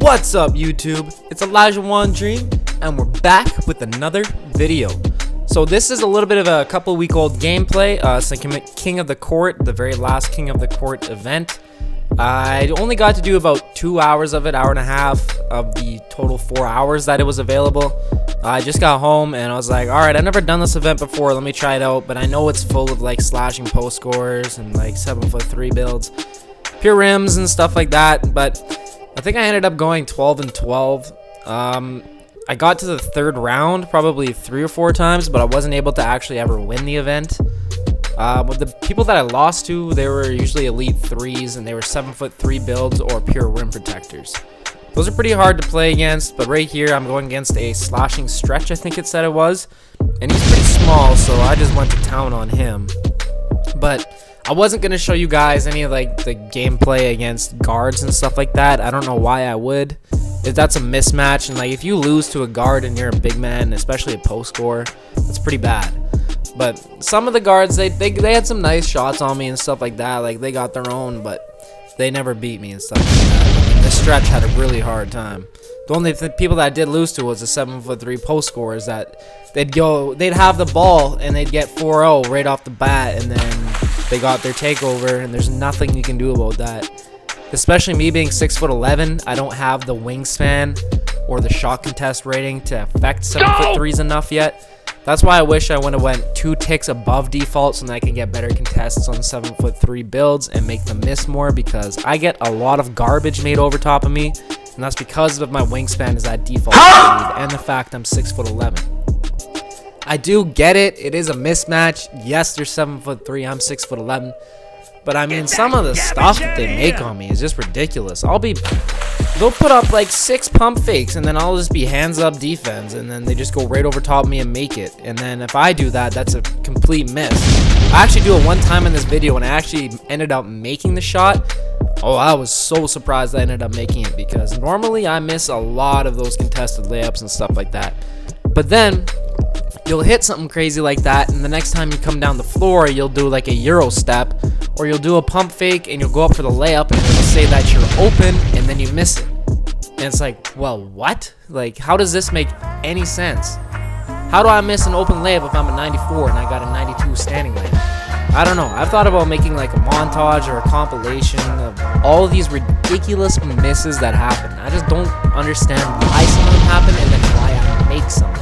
What's up, YouTube? It's Elijah One Dream, and we're back with another video. So this is a little bit of a couple-week-old gameplay. It's the King of the Court, the very last King of the Court event. I only got to do about 2 hours of it, hour and a half of the total 4 hours that it was available. I just got home and I was like, alright, I've never done this event before, let me try it out. But I know it's full of like slashing post scores and like 7'3" builds, pure rims and stuff like that. But I think I ended up going 12 and 12. I got to the third round probably 3 or 4 times, but I wasn't able to actually ever win the event. With the people that I lost to, they were usually elite 3s, and they were 7'3" builds or pure rim protectors. Those are pretty hard to play against, but right here I'm going against a slashing stretch, I think it said it was, and he's pretty small, so I just went to town on him. But I wasn't going to show you guys any of like the gameplay against guards and stuff like that. I don't know why I would. If that's a mismatch, and like if you lose to a guard and you're a big man, especially a post scorer, that's pretty bad. But some of the guards, they had some nice shots on me and stuff like that. Like they got their own, but they never beat me and stuff like that. This stretch had a really hard time. The only people that I did lose to was the 7'3" post scorers that they'd have the ball and they'd get 4-0 right off the bat, and then they got their takeover, and there's nothing you can do about that. Especially me being 6'11", I don't have the wingspan or the shot contest rating to affect 7'3s enough yet. That's why I wish I would have went 2 ticks above default so that I can get better contests on 7'3" builds and make them miss more, because I get a lot of garbage made over top of me, and that's because of my wingspan is at default speed and the fact I'm 6'11". I do get it. It is a mismatch. Yes, they're 7'3", I'm 6'11". But I mean, some of the stuff that they make on me is just ridiculous. They'll put up like 6 pump fakes, and then I'll just be hands up defense, and then they just go right over top of me and make it. And then if I do that, that's a complete miss. I actually do it one time in this video, and I actually ended up making the shot. Oh, I was so surprised I ended up making it, because normally I miss a lot of those contested layups and stuff like that. But then you'll hit something crazy like that, and the next time you come down the floor, you'll do like a Euro step, or you'll do a pump fake, and you'll go up for the layup, and it'll say that you're open, and then you miss it. And it's like, well, what? Like, how does this make any sense? How do I miss an open layup if I'm a 94 and I got a 92 standing layup? I don't know. I've thought about making like a montage or a compilation of all of these ridiculous misses that happen. I just don't understand why some of them happen and then why I make some.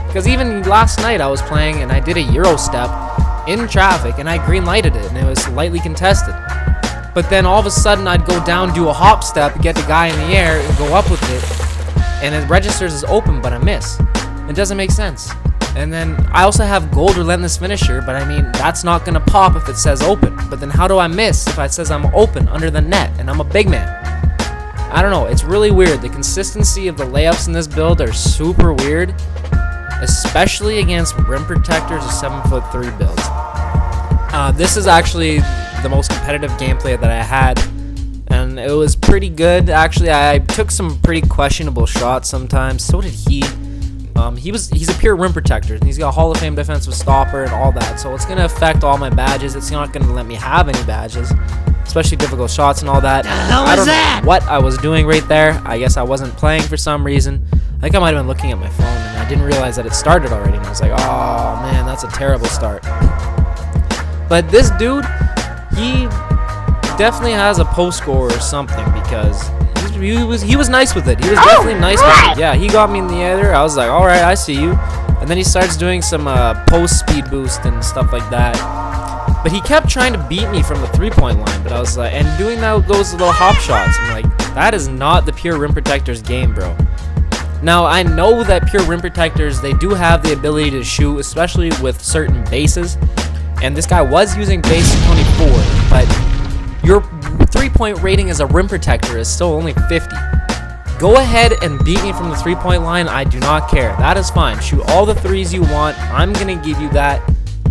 Because even last night I was playing and I did a Euro step in traffic and I green lighted it and it was lightly contested. But then all of a sudden I'd go down, do a hop step, get the guy in the air and go up with it, and it registers as open, but I miss. It doesn't make sense. And then I also have gold relentless finisher, but I mean, that's not gonna pop if it says open. But then how do I miss if it says I'm open under the net and I'm a big man? I don't know, it's really weird. The consistency of the layups in this build are super weird, especially against rim protectors of 7'3" builds. This is actually the most competitive gameplay that I had, and it was pretty good. Actually, I took some pretty questionable shots sometimes. So did he. He's a pure rim protector, and he's got Hall of Fame defensive stopper and all that. So it's gonna affect all my badges. It's not gonna let me have any badges, especially difficult shots and all that. I don't know what I was doing right there. I guess I wasn't playing for some reason. I think I might have been looking at my phone, and I didn't realize that it started already. And I was like, oh man, that's a terrible start. But this dude, he definitely has a post score or something, because he was nice with it. He was definitely nice with it. Yeah, he got me in the air. I was like, all right, I see you. And then he starts doing some post speed boost and stuff like that. But he kept trying to beat me from the 3-point line. But I was like, and doing those little hop shots. I'm like, that is not the pure rim protectors game, bro. Now, I know that pure rim protectors, they do have the ability to shoot, especially with certain bases. And this guy was using base 24, but your 3-point rating as a rim protector is still only 50. Go ahead and beat me from the 3-point line. I do not care. That is fine. Shoot all the 3s you want. I'm going to give you that.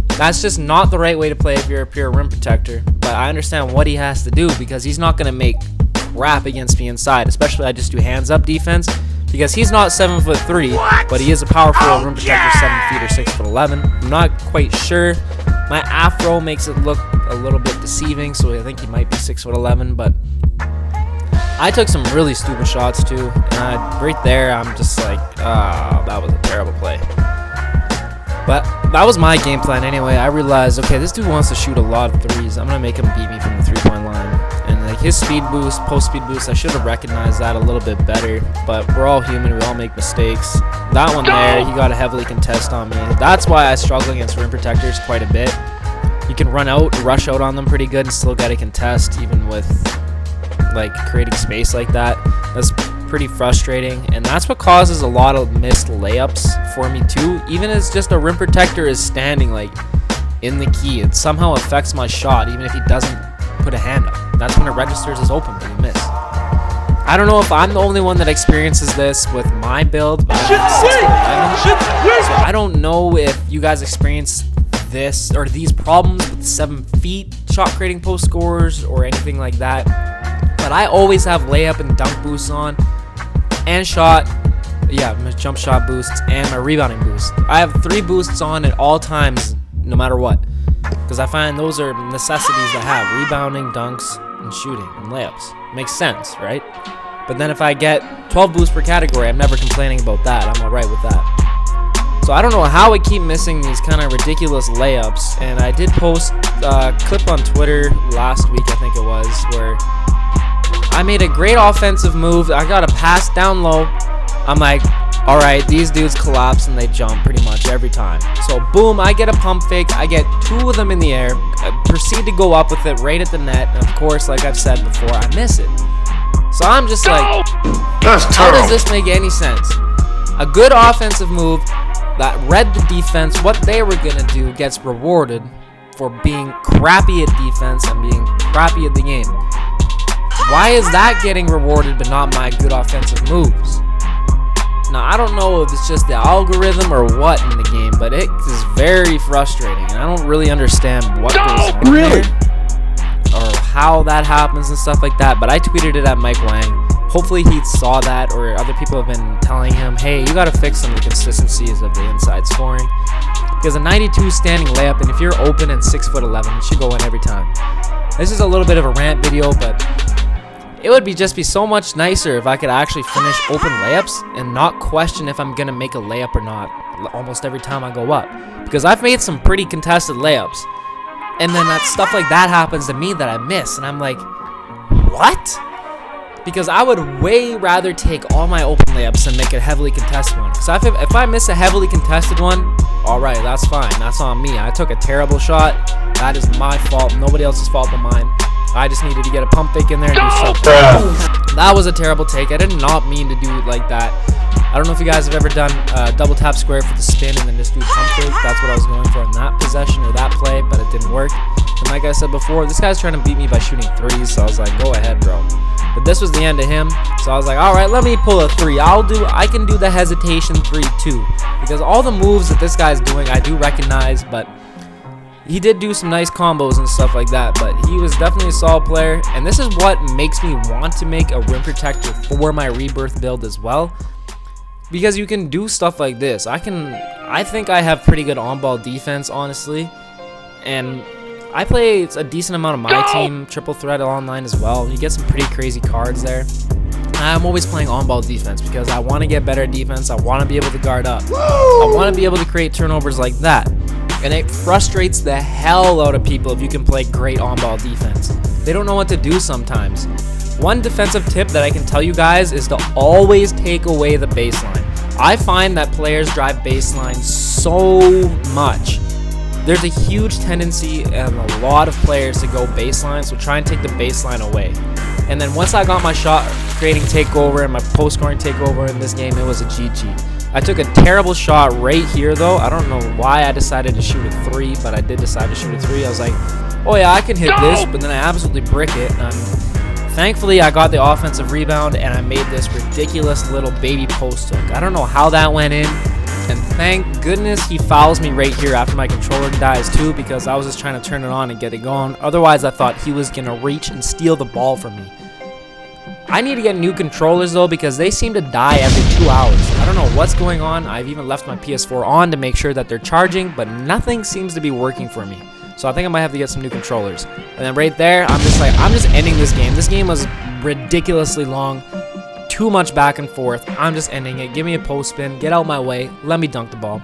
That's just not the right way to play if you're a pure rim protector. But I understand what he has to do, because he's not going to make crap against me inside. Especially I just do hands up defense, because he's not 7'3", but he is a powerful rim protector, 7 feet or 6'11". I'm not quite sure. My afro makes it look a little bit deceiving, so I think he might be 6'11", but I took some really stupid shots too, and right there I'm just like, that was a terrible play. But that was my game plan anyway. I realized, okay, this dude wants to shoot a lot of threes. I'm gonna make him beat me from the 3-point line. And like his speed boost, post speed boost, I should have recognized that a little bit better. But we're all human, we all make mistakes. That one there, he got a heavily contest on me. That's why I struggle against rim protectors quite a bit. You can run out, rush out on them pretty good, and still get a contest, even with like creating space like that. That's pretty frustrating, and that's what causes a lot of missed layups for me too. Even as just a rim protector is standing like in the key, it somehow affects my shot even if he doesn't put a hand up. That's when it registers as open, but you miss. I don't know if I'm the only one that experiences this with my build, but I'm 6'11", so I don't know if you guys experience this or these problems with 7 feet shot creating post scorers or anything like that. But I always have layup and dunk boosts on, and my jump shot boosts and my rebounding boost. I have 3 boosts on at all times, no matter what, because I find those are necessities to have: rebounding, dunks, and shooting, and layups. Makes sense, right? But then if I get 12 boosts per category, I'm never complaining about that. I'm alright with that. So I don't know how I keep missing these kind of ridiculous layups, and I did post a clip on Twitter last week, I think it was, where I made a great offensive move. I got a pass down low. I'm like, all right, these dudes collapse and they jump pretty much every time. So boom, I get a pump fake. I get 2 of them in the air. I proceed to go up with it right at the net. And of course, like I've said before, I miss it. So I'm just like, how does this make any sense? A good offensive move that read the defense, what they were going to do, gets rewarded for being crappy at defense and being crappy at the game. Why is that getting rewarded but not my good offensive moves? Now, I don't know if it's just the algorithm or what in the game, but it is very frustrating, and I don't really understand what goes on there, or how that happens and stuff like that, but I tweeted it at Mike Wang. Hopefully he saw that, or other people have been telling him, hey, you got to fix some of the consistencies of the inside scoring, because a 92 standing layup, and if you're open and 6'11", it should go in every time. This is a little bit of a rant video, but it would just be so much nicer if I could actually finish open layups and not question if I'm going to make a layup or not almost every time I go up. Because I've made some pretty contested layups, and then that stuff like that happens to me that I miss, and I'm like, what? Because I would way rather take all my open layups and make a heavily contested one. So if I miss a heavily contested one, alright, that's fine. That's on me. I took a terrible shot. That is my fault. Nobody else's fault but mine. I just needed to get a pump fake in there and do something. That was a terrible take. I did not mean to do it like that. I don't know if you guys have ever done double tap square for the spin and then just do pump fake. That's what I was going for in that possession or that play, but it didn't work. And like I said before, this guy's trying to beat me by shooting threes, so I was like, go ahead, bro. But this was the end of him, so I was like, all right, let me pull a 3. I can do the hesitation 3 too, because all the moves that this guy's doing, I do recognize, but he did do some nice combos and stuff like that, but he was definitely a solid player, and this is what makes me want to make a rim protector for my rebirth build as well, because you can do stuff like this. I think I have pretty good on-ball defense, honestly, and I play a decent amount of my team, triple threat online as well. You get some pretty crazy cards there. I'm always playing on-ball defense because I want to get better at defense. I want to be able to guard up. I want to be able to create turnovers like that. And it frustrates the hell out of people if you can play great on-ball defense. They don't know what to do sometimes. One defensive tip that I can tell you guys is to always take away the baseline. I find that players drive baseline so much. There's a huge tendency in a lot of players to go baseline, so try and take the baseline away. And then once I got my shot creating takeover and my post scoring takeover in this game, it was a GG. I took a terrible shot right here though. I don't know why I decided to shoot a 3, but I did decide to shoot a 3. I was like, oh yeah, I can hit this, but then I absolutely brick it. And thankfully, I got the offensive rebound and I made this ridiculous little baby post hook. I don't know how that went in. And thank goodness he fouls me right here after my controller dies too, because I was just trying to turn it on and get it going. Otherwise, I thought he was going to reach and steal the ball from me. I need to get new controllers though, because they seem to die every 2 hours. I don't know what's going on. I've even left my PS4 on to make sure that they're charging, but nothing seems to be working for me. So I think I might have to get some new controllers. And then right there, I'm just ending this game. This game was ridiculously long. Too much back and forth. I'm just ending it. Give me a post spin. Get out my way. Let me dunk the ball.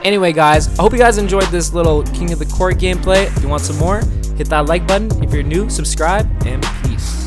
Anyway, guys, I hope you guys enjoyed this little King of the Court gameplay. If you want some more, hit that like button. If you're new, subscribe, and peace.